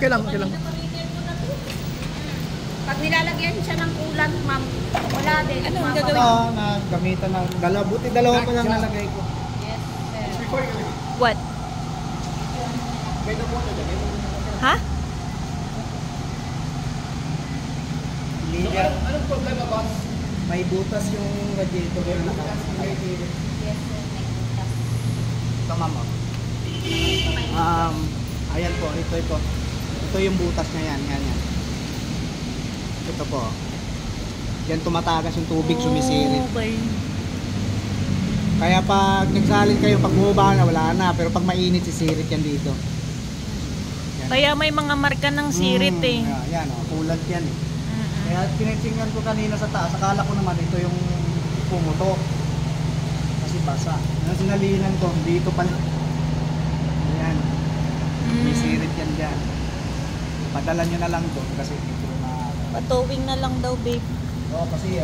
Okay lang. Pag nilalagyan siya ng ulan, ma'am, wala din. Anong gagawin? Na gamitan ng dalawa. Buti dalawa pa lang nalagay ko. Yes, sir. What? Ha? Anong problema, boss? May butas yung radiator na nakakasakay. Yes, sir. May butas. Ito, ma'am. Ayan po, ito. Ito yung butas niya yan. Ito po. Yan tumatagas yung tubig, sumisirit. Okay. Kaya pag nagsalin kayo, pag bumaba na, wala na. Pero pag mainit, sisirit yan dito. Yan. Kaya may mga marka ng sirit eh. Yan, kulat yan eh. Kaya tinitsingan ko kanina sa taas, akala ko naman ito yung pumutok. Kasi basa. Yung sinalinan ko, dito pala. Ayan. May sirit yan dyan. Padala nyo na lang doon kasi dito na... Patowing na lang daw, babe. Oo, kasi